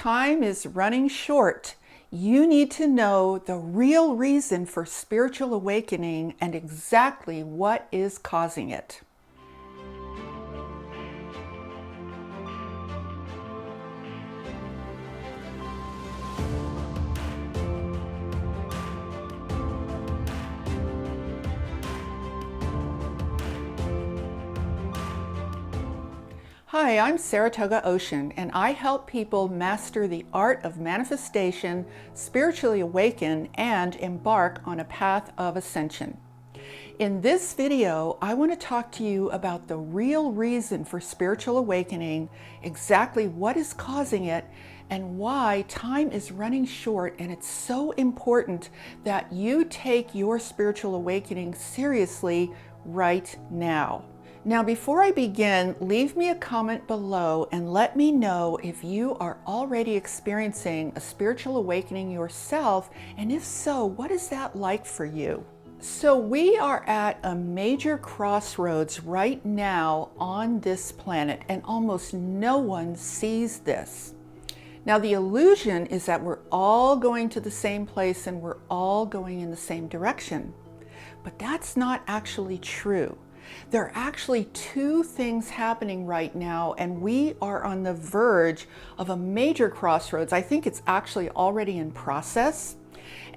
time is running short. You need to know the real reason for spiritual awakening and exactly what is causing it. Hi, I'm Saratoga Ocean, and I help people master the art of manifestation, spiritually awaken, and embark on a path of ascension. In this video, I want to talk to you about the real reason for spiritual awakening, exactly what is causing it, and why time is running short, and it's so important that you take your spiritual awakening seriously right now. Now, before I begin, leave me a comment below and let me know if you are already experiencing a spiritual awakening yourself, and if so, what is that like for you? So we are at a major crossroads right now on this planet, and almost no one sees this. Now, the illusion is that we're all going to the same place and we're all going in the same direction, but that's not actually true. There are actually two things happening right now, and we are on the verge of a major crossroads. I think it's actually already in process,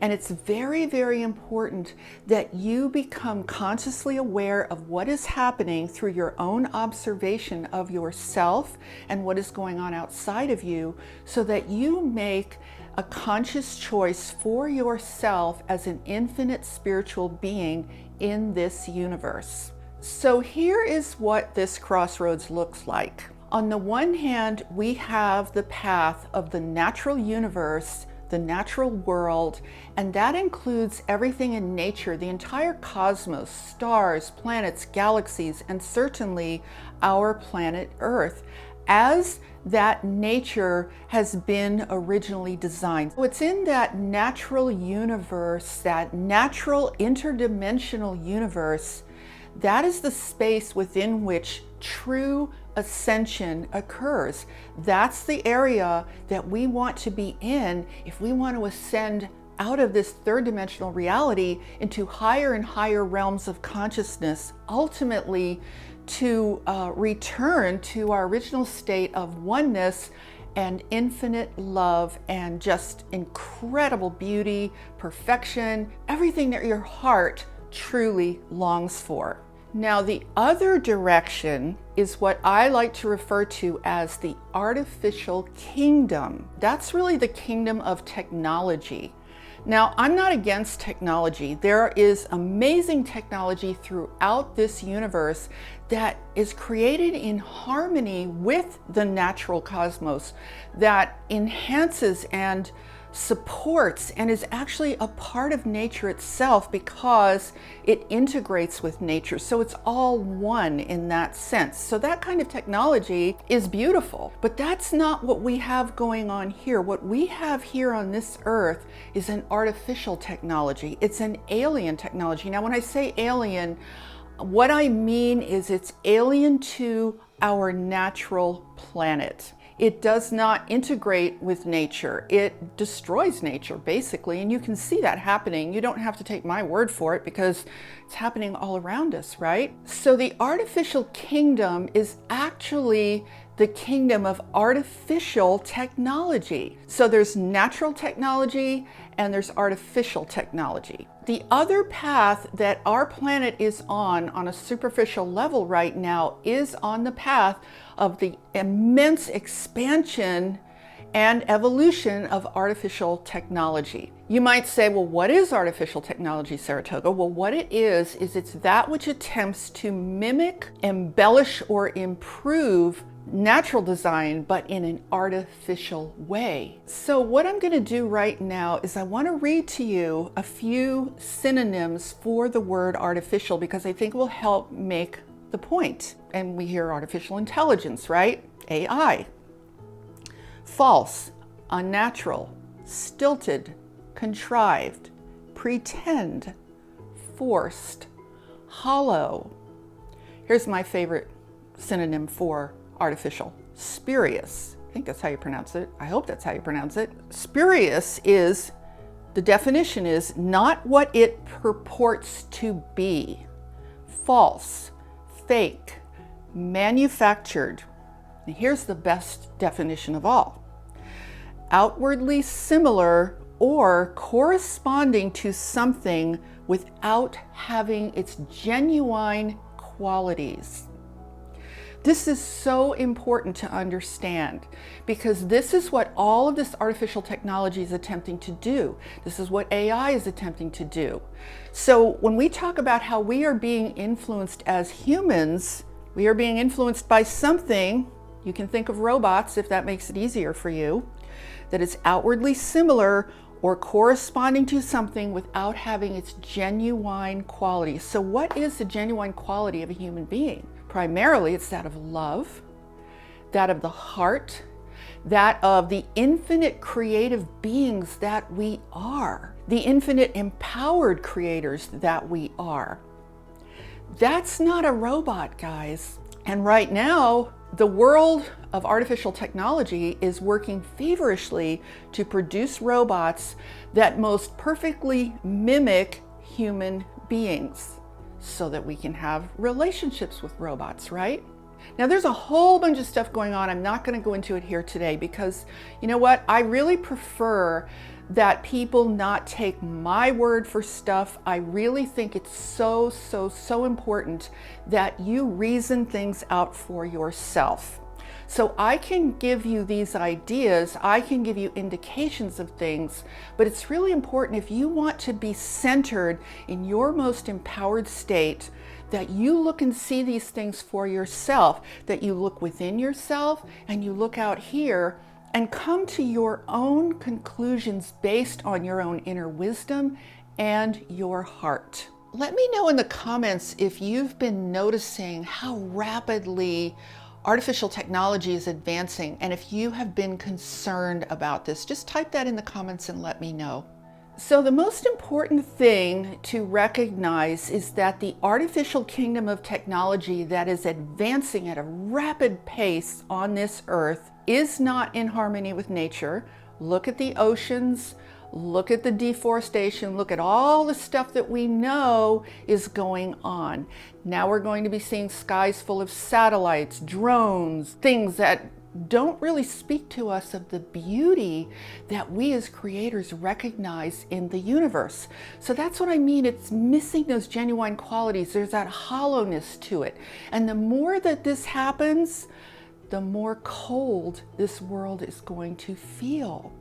and it's very, very important that you become consciously aware of what is happening through your own observation of yourself and what is going on outside of you, so that you make a conscious choice for yourself as an infinite spiritual being in this universe. So here is what this crossroads looks like. On the one hand, we have the path of the natural universe, the natural world, and that includes everything in nature, the entire cosmos, stars, planets, galaxies, and certainly our planet Earth, as that nature has been originally designed. So it's in that natural universe, that natural interdimensional universe, that is the space within which true ascension occurs. That's the area that we want to be in if we want to ascend out of this third dimensional reality into higher and higher realms of consciousness, ultimately to return to our original state of oneness and infinite love and just incredible beauty, perfection, everything that your heart truly longs for. Now, the other direction is what I like to refer to as the artificial kingdom. That's really the kingdom of technology. Now, I'm not against technology. There is amazing technology throughout this universe that is created in harmony with the natural cosmos, that enhances and supports and is actually a part of nature itself because it integrates with nature. So it's all one in that sense. So that kind of technology is beautiful, but that's not what we have going on here. What we have here on this earth is an artificial technology. It's an alien technology. Now, when I say alien, what I mean is it's alien to our natural planet. It does not integrate with nature. It destroys nature, basically, and you can see that happening. You don't have to take my word for it because it's happening all around us, right? So the artificial kingdom is actually the kingdom of artificial technology. So there's natural technology and there's artificial technology. The other path that our planet is on a superficial level right now is on the path of the immense expansion and evolution of artificial technology. You might say, well, what is artificial technology, Saratoga? Well, what it is it's that which attempts to mimic, embellish, or improve natural design, but in an artificial way. So what I'm going to do right now is I want to read to you a few synonyms for the word artificial, because I think it will help make the point. And we hear artificial intelligence, right? AI. False, unnatural, stilted, contrived, pretend, forced, hollow. Here's my favorite synonym for artificial: spurious. think that's how you pronounce it. I hope that's how you pronounce it. Spurious is, the definition is not what it purports to be. False, fake, manufactured. And here's the best definition of all. Outwardly similar or corresponding to something without having its genuine qualities. This is so important to understand because this is what all of this artificial technology is attempting to do. This is what AI is attempting to do. So when we talk about how we are being influenced as humans, we are being influenced by something. You can think of robots if that makes it easier for you, that is outwardly similar or corresponding to something without having its genuine quality. So what is the genuine quality of a human being? Primarily, it's that of love, that of the heart, that of the infinite creative beings that we are, the infinite empowered creators that we are. That's not a robot, guys. And right now, the world of artificial technology is working feverishly to produce robots that most perfectly mimic human beings so that we can have relationships with robots, right? Now, there's a whole bunch of stuff going on. I'm not going to go into it here today because, you know what? I really prefer that people not take my word for stuff. I really think it's so important that you reason things out for yourself. So I can give you these ideas, I can give you indications of things, but it's really important if you want to be centered in your most empowered state, that you look and see these things for yourself, that you look within yourself and you look out here and come to your own conclusions based on your own inner wisdom and your heart. Let me know in the comments if you've been noticing how rapidly artificial technology is advancing, and if you have been concerned about this. Just type that in the comments and let me know. So the most important thing to recognize is that the artificial kingdom of technology that is advancing at a rapid pace on this earth is not in harmony with nature. Look at the oceans, look at the deforestation, look at all the stuff that we know is going on. Now we're going to be seeing skies full of satellites, drones, things that don't really speak to us of the beauty that we as creators recognize in the universe. So that's what I mean. It's missing those genuine qualities. There's that hollowness to it. And the more that this happens, the more cold this world is going to feel.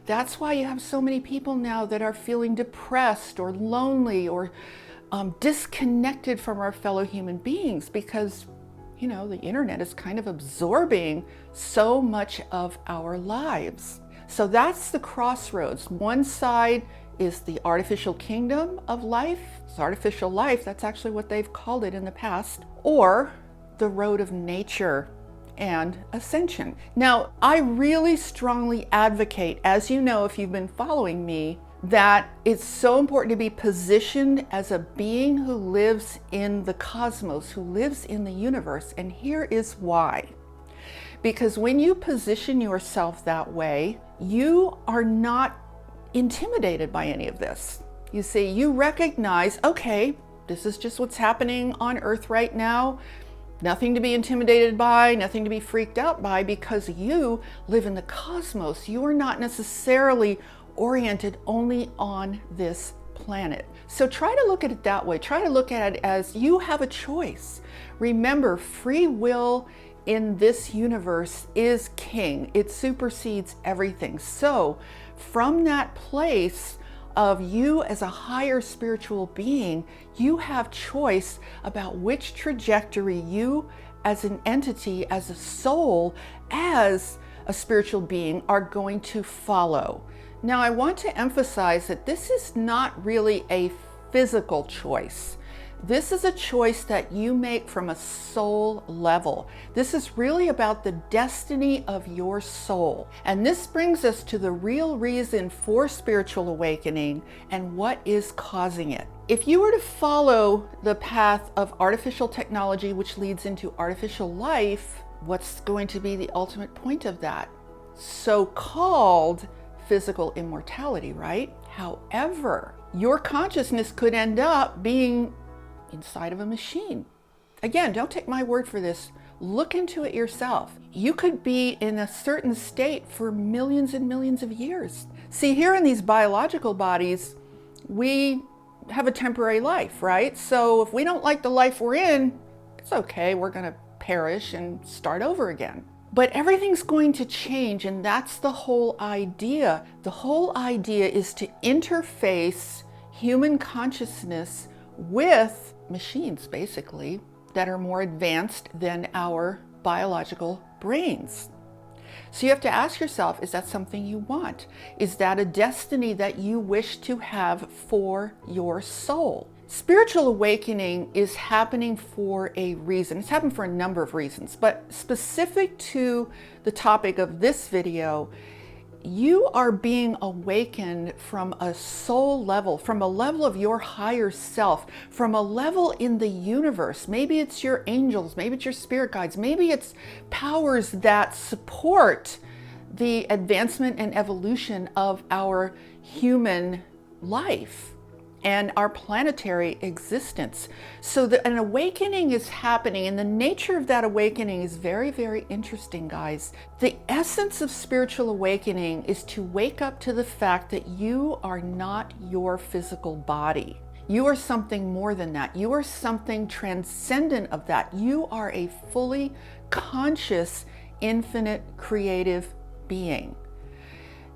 That's why you have so many people now that are feeling depressed or lonely or disconnected from our fellow human beings because, you know, the internet is kind of absorbing so much of our lives. So that's the crossroads. One side is the artificial kingdom of life. It's artificial life. That's actually what they've called it in the past. Or the road of nature and ascension. Now, I really strongly advocate, as you know if you've been following me, that it's so important to be positioned as a being who lives in the cosmos, who lives in the universe. And here is why. Because when you position yourself that way, you are not intimidated by any of this. You see, you recognize, okay, this is just what's happening on Earth right now. Nothing to be intimidated by, nothing to be freaked out by, because you live in the cosmos. You are not necessarily oriented only on this planet. So try to look at it that way. Try to look at it as you have a choice. Remember, free will in this universe is king. It supersedes everything. So from that place of you as a higher spiritual being, you have choice about which trajectory you as an entity, as a soul, as a spiritual being are going to follow. Now, I want to emphasize that this is not really a physical choice. This is a choice that you make from a soul level. This is really about the destiny of your soul. And this brings us to the real reason for spiritual awakening and what is causing it. If you were to follow the path of artificial technology, which leads into artificial life, what's going to be the ultimate point of that? So-called physical immortality, right? However, your consciousness could end up being inside of a machine. Again, don't take my word for this. Look into it yourself. You could be in a certain state for millions and millions of years. See, here in these biological bodies, we have a temporary life, right? So if we don't like the life we're in, it's okay. We're going to perish and start over again. But everything's going to change, and that's the whole idea. The whole idea is to interface human consciousness with machines, basically, that are more advanced than our biological brains. So you have to ask yourself, is that something you want? Is that a destiny that you wish to have for your soul? Spiritual awakening is happening for a reason. It's happened for a number of reasons, but specific to the topic of this video, you are being awakened from a soul level, from a level of your higher self, from a level in the universe. Maybe it's your angels, maybe it's your spirit guides, maybe it's powers that support the advancement and evolution of our human life and our planetary existence. So an awakening is happening, and the nature of that awakening is very, very interesting, guys. The essence of spiritual awakening is to wake up to the fact that you are not your physical body. You are something more than that. You are something transcendent of that. You are a fully conscious, infinite, creative being.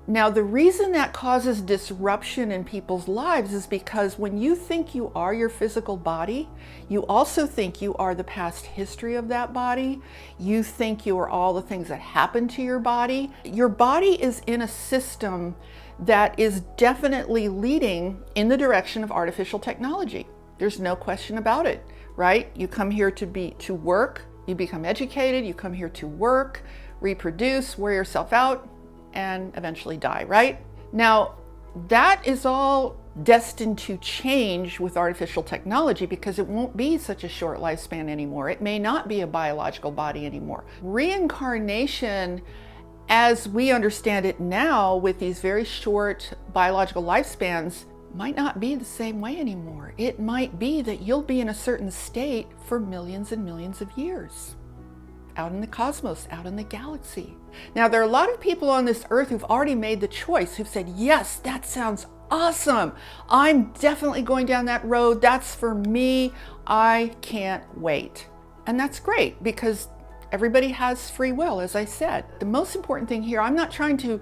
Now, the reason that causes disruption in people's lives is because when you think you are your physical body, you also think you are the past history of that body. You think you are all the things that happen to your body. Your body is in a system that is definitely leading in the direction of artificial technology. There's no question about it, right? You come here to work, you become educated, you come here to work, reproduce, wear yourself out, and eventually die, right? Now, that is all destined to change with artificial technology because it won't be such a short lifespan anymore. It may not be a biological body anymore. Reincarnation, as we understand it now with these very short biological lifespans, might not be the same way anymore. It might be that you'll be in a certain state for millions and millions of years, out in the cosmos, out in the galaxy. Now, there are a lot of people on this earth who've already made the choice, who've said, yes, that sounds awesome. I'm definitely going down that road. That's for me. I can't wait. And that's great because everybody has free will, as I said. The most important thing here, I'm not trying to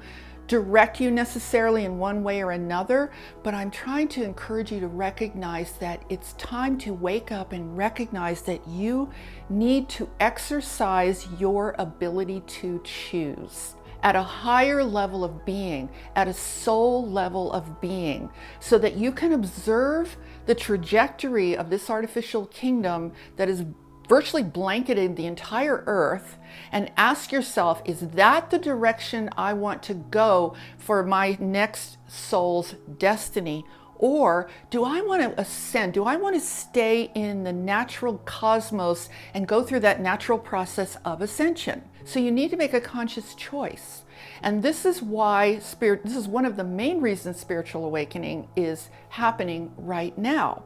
direct you necessarily in one way or another, but I'm trying to encourage you to recognize that it's time to wake up and recognize that you need to exercise your ability to choose at a higher level of being, at a soul level of being, so that you can observe the trajectory of this artificial kingdom that is virtually blanketed the entire earth, and ask yourself, is that the direction I want to go for my next soul's destiny? Or do I want to ascend? Do I want to stay in the natural cosmos and go through that natural process of ascension? So you need to make a conscious choice. And this is why this is one of the main reasons spiritual awakening is happening right now.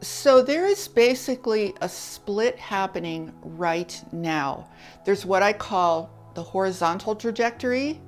So there is basically a split happening right now. There's what I call the horizontal trajectory,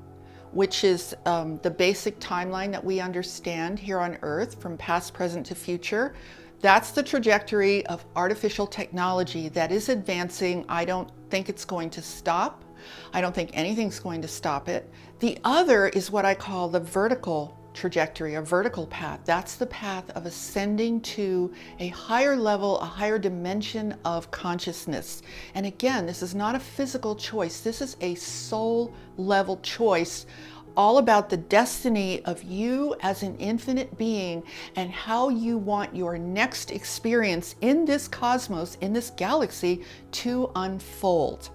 which is the basic timeline that we understand here on Earth from past, present to future. That's the trajectory of artificial technology that is advancing. I don't think it's going to stop. I don't think anything's going to stop it. The other is what I call the vertical trajectory, a vertical path. That's the path of ascending to a higher level, a higher dimension of consciousness. And again, this is not a physical choice. This is a soul level choice, all about the destiny of you as an infinite being and how you want your next experience in this cosmos, in this galaxy, to unfold.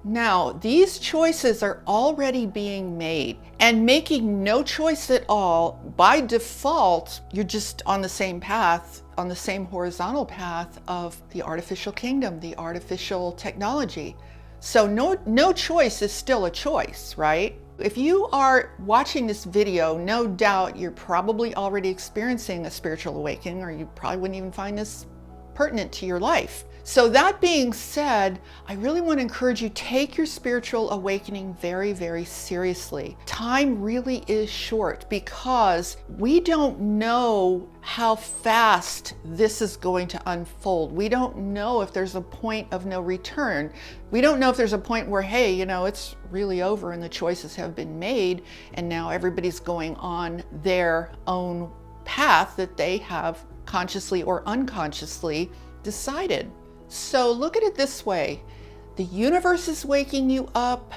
Now, these choices are already being made, and making no choice at all, by default, you're just on the same path, on the same horizontal path of the artificial kingdom, the artificial technology. So no choice is still a choice, right? If you are watching this video, no doubt you're probably already experiencing a spiritual awakening, or you probably wouldn't even find this pertinent to your life. So that being said, I really want to encourage you, take your spiritual awakening very, very seriously. Time really is short because we don't know how fast this is going to unfold. We don't know if there's a point of no return. We don't know if there's a point where, hey, it's really over and the choices have been made and now everybody's going on their own path that they have consciously or unconsciously decided. So look at it this way. The universe is waking you up.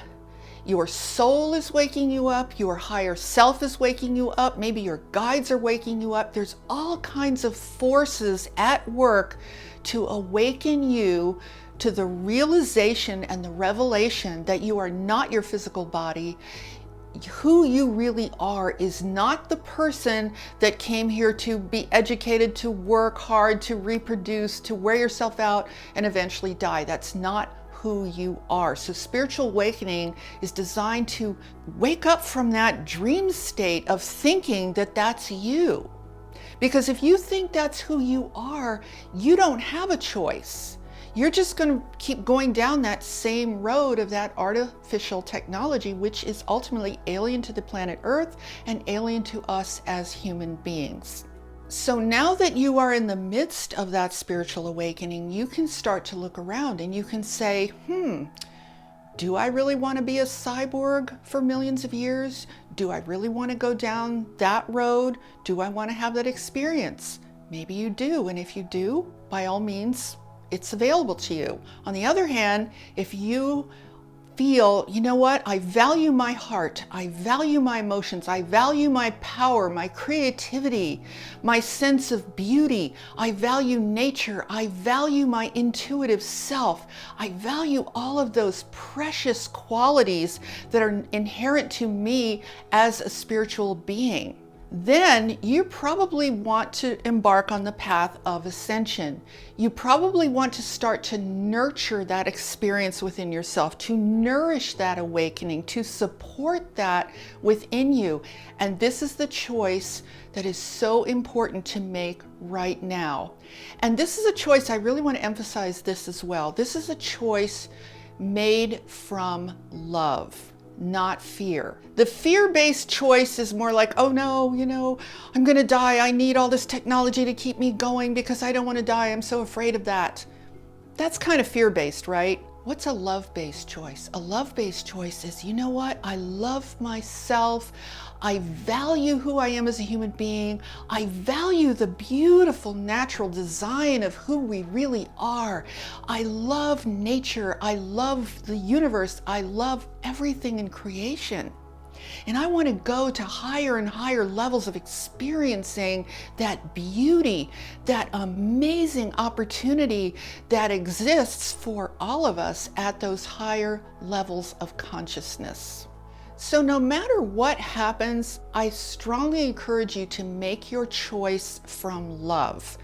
Your soul is waking you up. Your higher self is waking you up. Maybe your guides are waking you up. There's all kinds of forces at work to awaken you to the realization and the revelation that you are not your physical body. Who you really are is not the person that came here to be educated, to work hard, to reproduce, to wear yourself out and eventually die. That's not who you are. So spiritual awakening is designed to wake up from that dream state of thinking that that's you. Because if you think that's who you are, you don't have a choice. You're just going to keep going down that same road of that artificial technology, which is ultimately alien to the planet Earth and alien to us as human beings. So now that you are in the midst of that spiritual awakening, you can start to look around and you can say, do I really want to be a cyborg for millions of years? Do I really want to go down that road? Do I want to have that experience? Maybe you do. And if you do, by all means, it's available to you. On the other hand, if you feel, you know what, I value my heart, I value my emotions, I value my power, my creativity, my sense of beauty, I value nature, I value my intuitive self, I value all of those precious qualities that are inherent to me as a spiritual being, then you probably want to embark on the path of ascension. You probably want to start to nurture that experience within yourself, to nourish that awakening, to support that within you. And this is the choice that is so important to make right now. And this is a choice, I really want to emphasize this as well. This is a choice made from love, not fear. The fear-based choice is more like, oh no, I'm going to die. I need all this technology to keep me going because I don't want to die. I'm so afraid of that. That's kind of fear-based, right? What's a love-based choice? A love-based choice is, you know what? I love myself. I value who I am as a human being. I value the beautiful natural design of who we really are. I love nature. I love the universe. I love everything in creation. And I want to go to higher and higher levels of experiencing that beauty, that amazing opportunity that exists for all of us at those higher levels of consciousness. So no matter what happens, I strongly encourage you to make your choice from love.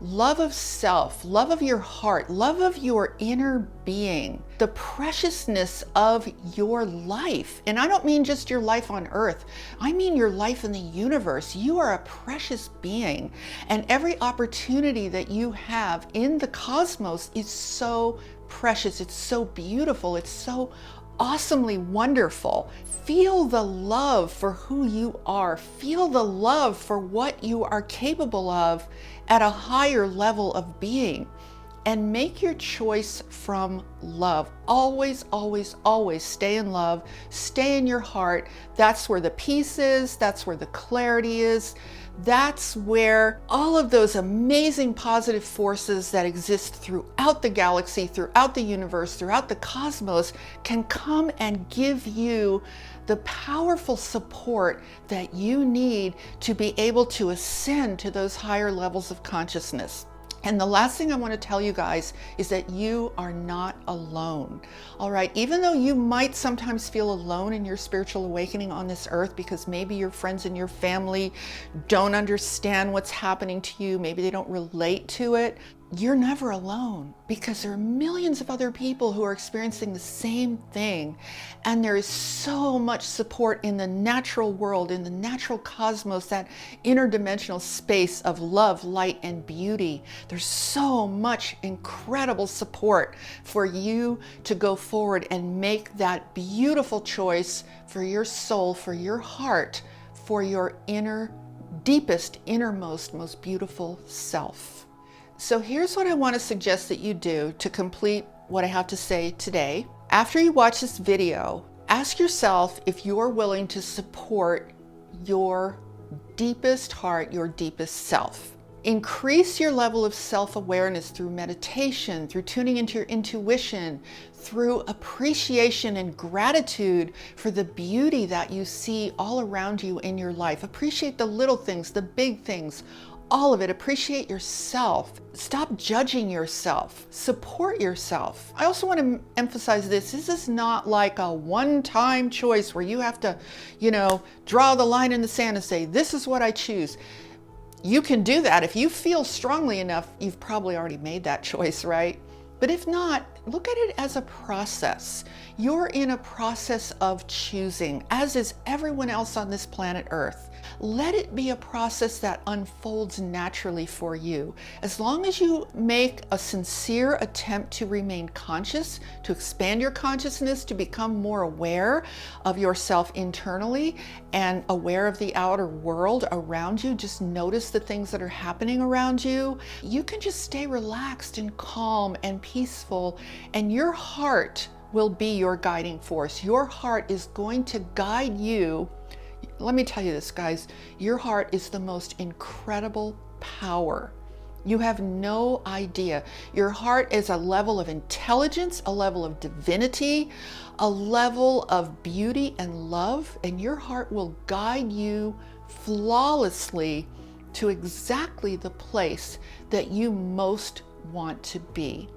Love of self, love of your heart, love of your inner being, the preciousness of your life. And I don't mean just your life on earth. I mean your life in the universe. You are a precious being. And every opportunity that you have in the cosmos is so precious. It's so beautiful. It's so awesomely wonderful. Feel the love for who you are. Feel the love for what you are capable of at a higher level of being, and make your choice from love. Always, always, always stay in love. Stay in your heart. That's where the peace is. That's where the clarity is. That's where all of those amazing positive forces that exist throughout the galaxy, throughout the universe, throughout the cosmos can come and give you the powerful support that you need to be able to ascend to those higher levels of consciousness. And the last thing I want to tell you guys is that you are not alone. All right, even though you might sometimes feel alone in your spiritual awakening on this earth because maybe your friends and your family don't understand what's happening to you, maybe they don't relate to it, you're never alone, because there are millions of other people who are experiencing the same thing. And there is so much support in the natural world, in the natural cosmos, that interdimensional space of love, light, and beauty. There's so much incredible support for you to go forward and make that beautiful choice for your soul, for your heart, for your inner, deepest, innermost, most beautiful self. So here's what I want to suggest that you do to complete what I have to say today. After you watch this video, ask yourself if you're willing to support your deepest heart, your deepest self. Increase your level of self-awareness through meditation, through tuning into your intuition, through appreciation and gratitude for the beauty that you see all around you in your life. Appreciate the little things, the big things, all of it. Appreciate yourself. Stop judging yourself. Support yourself. I also want to emphasize this. This is not like a one-time choice where you have to, draw the line in the sand and say, this is what I choose. You can do that. If you feel strongly enough, you've probably already made that choice, right? But if not, look at it as a process. You're in a process of choosing, as is everyone else on this planet Earth. Let it be a process that unfolds naturally for you. As long as you make a sincere attempt to remain conscious, to expand your consciousness, to become more aware of yourself internally and aware of the outer world around you, just notice the things that are happening around you. You can just stay relaxed and calm and peaceful, and your heart will be your guiding force. Your heart is going to guide you. Let me tell you this, guys, your heart is the most incredible power. You have no idea. Your heart is a level of intelligence, a level of divinity, a level of beauty and love, and your heart will guide you flawlessly to exactly the place that you most want to be.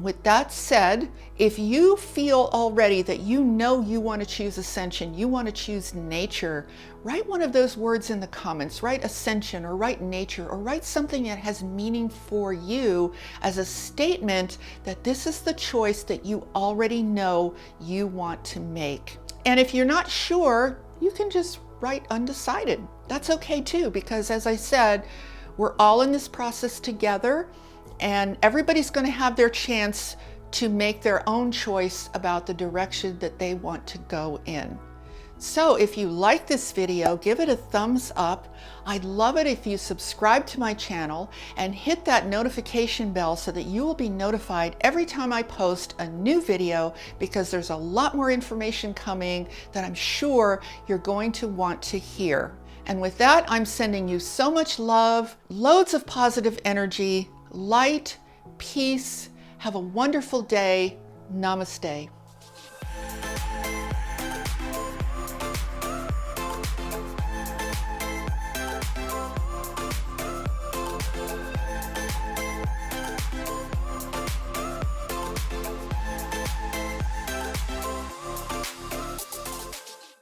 With that said, if you feel already that you want to choose ascension, you want to choose nature, write one of those words in the comments. Write ascension or write nature or write something that has meaning for you as a statement that this is the choice that you already know you want to make. And if you're not sure, you can just write undecided. That's okay too, because as I said, we're all in this process together. And everybody's going to have their chance to make their own choice about the direction that they want to go in. So if you like this video, give it a thumbs up. I'd love it if you subscribe to my channel and hit that notification bell so that you will be notified every time I post a new video, because there's a lot more information coming that I'm sure you're going to want to hear. And with that, I'm sending you so much love, loads of positive energy, light, peace. Have a wonderful day. Namaste.